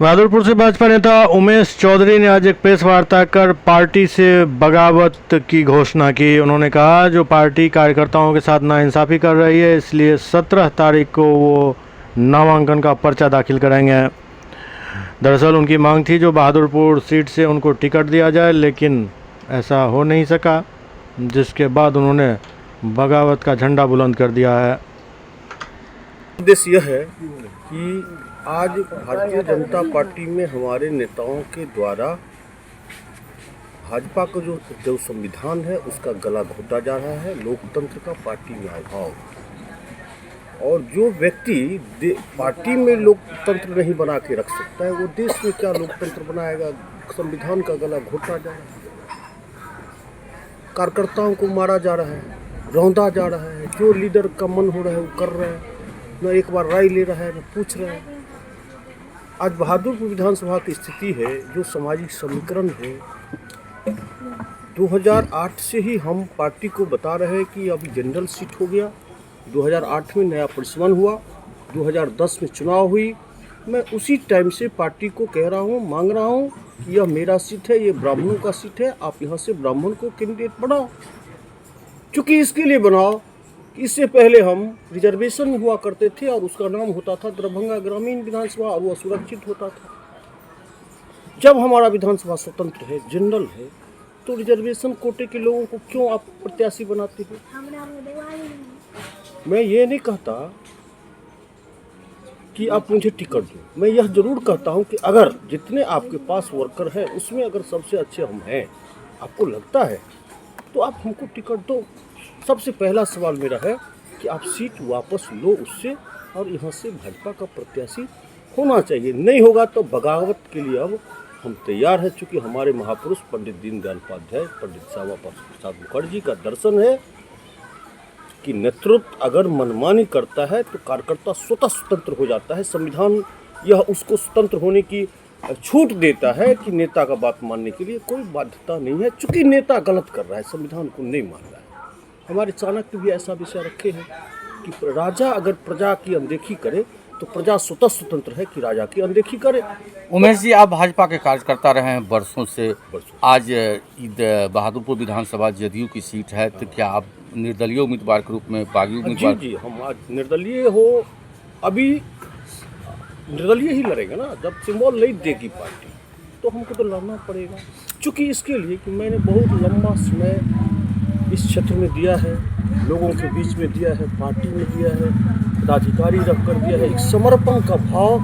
बहादुरपुर से भाजपा नेता उमेश चौधरी ने आज एक प्रेस वार्ता कर पार्टी से बगावत की घोषणा की। उन्होंने कहा जो पार्टी कार्यकर्ताओं के साथ नाइंसाफी कर रही है, इसलिए 17 तारीख को वो नामांकन का पर्चा दाखिल करेंगे। दरअसल उनकी मांग थी जो बहादुरपुर सीट से उनको टिकट दिया जाए, लेकिन ऐसा हो नहीं सका, जिसके बाद उन्होंने बगावत का झंडा बुलंद कर दिया है। उद्देश्य यह है कि आज भारतीय जनता पार्टी में हमारे नेताओं के द्वारा भाजपा का जो संविधान है उसका गला घोटा जा रहा है, लोकतंत्र का पार्टी में अभाव। और जो व्यक्ति पार्टी में लोकतंत्र नहीं बना के रख सकता है, वो देश में क्या लोकतंत्र बनाएगा। संविधान का गला घोटा जा रहा है, कार्यकर्ताओं को मारा जा रहा है, रौंदा जा रहा है। जो लीडर का मन हो रहा है वो कर रहा है, न एक बार राय ले रहा है न पूछ रहा है। आज बहादुरपुर विधानसभा की स्थिति है, जो सामाजिक समीकरण है, 2008 से ही हम पार्टी को बता रहे हैं कि अब जनरल सीट हो गया। 2008 में नया परिसमन हुआ, 2010 में चुनाव हुई। मैं उसी टाइम से पार्टी को कह रहा हूँ, मांग रहा हूँ कि यह मेरा सीट है, ये ब्राह्मणों का सीट है, आप यहाँ से ब्राह्मण को कैंडिडेट बनाओ। चूँकि इसके लिए बनाओ, इससे पहले हम रिजर्वेशन हुआ करते थे और उसका नाम होता था दरभंगा ग्रामीण विधानसभा, और वह सुरक्षित होता था। जब हमारा विधानसभा स्वतंत्र है, जनरल है, तो रिजर्वेशन कोटे के लोगों को क्यों आप प्रत्याशी बनाते हो? मैं ये नहीं कहता कि आप मुझे टिकट दो, मैं यह जरूर कहता हूं कि अगर जितने आपके पास वर्कर है उसमें अगर सबसे अच्छे हम हैं, आपको लगता है, तो आप हमको टिकट दो। सबसे पहला सवाल मेरा है कि आप सीट वापस लो उससे, और यहाँ से भाजपा का प्रत्याशी होना चाहिए। नहीं होगा तो बगावत के लिए अब हम तैयार हैं। चूँकि हमारे महापुरुष पंडित दीनदयाल उपाध्याय, पंडित श्यामा प्रसाद मुखर्जी का दर्शन है कि नेतृत्व अगर मनमानी करता है तो कार्यकर्ता स्वतः स्वतंत्र हो जाता है। संविधान यह उसको स्वतंत्र होने की छूट देता है कि नेता का बात मानने के लिए कोई बाध्यता नहीं है। चूँकि नेता गलत कर रहा है, संविधान को नहीं मान रहा है। हमारे चाणक्य भी ऐसा विषय रखे हैं कि राजा अगर प्रजा की अनदेखी करे तो प्रजा स्वतः स्वतंत्र है कि राजा की अनदेखी करे। उमेश जी, आप भाजपा के कार्यकर्ता रहे हैं वर्षों से। आज बहादुरपुर विधानसभा जदयू की सीट है, तो क्या आप निर्दलीय उम्मीदवार के रूप में बागी उम्मीदवार? जी, हम आज निर्दलीय हो, अभी निर्दलीय ही लड़ेंगे ना। जब सिंबल नहीं देगी पार्टी तो हमको तो लड़ना पड़ेगा। चूँकि इसके लिए कि मैंने बहुत लंबा समय इस क्षेत्र में दिया है, लोगों के बीच में दिया है, पार्टी में दिया है, पदाधिकारी रख कर दिया है। एक समर्पण का भाव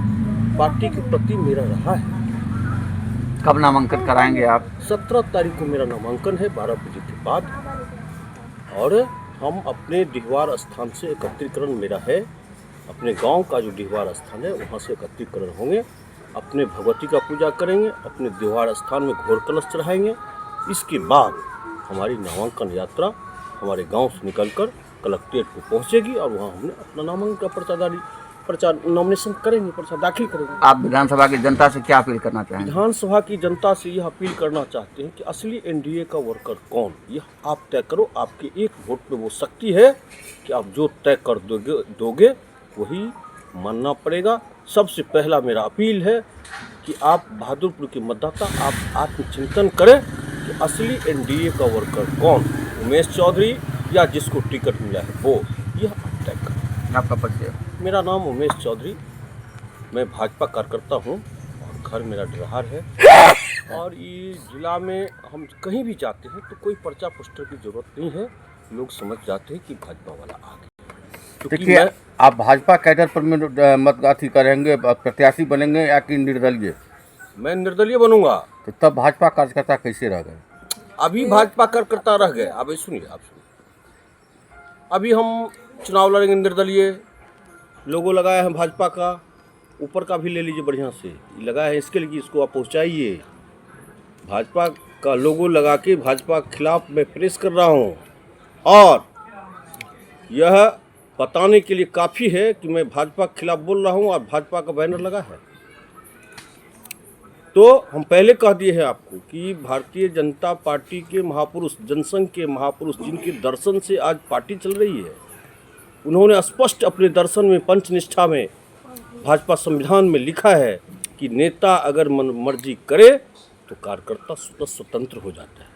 पार्टी के प्रति मेरा रहा है। कब नामांकन कराएंगे आप? 17 तारीख को मेरा नामांकन है, 12 बजे के बाद। और हम अपने डिहवार स्थान से एकत्रीकरण मेरा है, अपने गांव का जो डिहवार स्थान है वहाँ से एकत्रीकरण होंगे। अपने भगवती का पूजा करेंगे, अपने डिहवार स्थान में घोर कलश चढ़ाएंगे। इसके बाद हमारी नामांकन यात्रा हमारे गांव से निकलकर कलेक्ट्रेट को पहुंचेगी, और वहां हमने अपना नामांकन का पर्चा नॉमिनेशन करेंगे, पर्चा दाखिल करेंगे। आप विधानसभा की जनता से क्या अपील करना चाहेंगे? विधानसभा की जनता से यह अपील करना चाहते हैं कि असली एनडीए का वर्कर कौन, यह आप तय करो। आपके एक वोट पे वो शक्ति है कि आप जो तय कर दोगे वही मानना पड़ेगा। सबसे पहला मेरा अपील है कि आप बहादुरपुर के मतदाता, आप आत्मचिंतन करें कि असली एनडीए का वर्कर कौन, उमेश चौधरी या जिसको टिकट मिला है वो, यह आप तय करें। आपका परिचय? मेरा नाम उमेश चौधरी, मैं भाजपा कार्यकर्ता हूँ और घर मेरा डरहार है। और ये जिला में हम कहीं भी जाते हैं तो कोई पर्चा पोस्टर की जरूरत नहीं है, लोग समझ जाते हैं कि भाजपा वाला आ गया। देखिए, आप भाजपा कैडर पर मतदान करेंगे, प्रत्याशी बनेंगे या कि निर्दलीय? मैं निर्दलीय बनूंगा। तो तब भाजपा कार्यकर्ता कैसे रह गए? अभी भाजपा कार्यकर्ता रह गए। अब सुनिए, आप सुनिए, अभी हम चुनाव लड़ेंगे निर्दलीय। लोगो लगाया है भाजपा का, ऊपर का भी ले लीजिए, बढ़िया से लगाया है इसके लिए कि इसको आप पहुँचाइए। भाजपा का लोगो लगा के भाजपा के खिलाफ मैं प्रेस कर रहा हूँ, और यह बताने के लिए काफ़ी है कि मैं भाजपा के खिलाफ बोल रहा हूँ और भाजपा का बैनर लगा है। तो हम पहले कह दिए हैं आपको कि भारतीय जनता पार्टी के महापुरुष, जनसंघ के महापुरुष, जिनके दर्शन से आज पार्टी चल रही है, उन्होंने स्पष्ट अपने दर्शन में, पंचनिष्ठा में, भाजपा संविधान में लिखा है कि नेता अगर मन मर्जी करे तो कार्यकर्ता स्वतंत्र हो जाता है।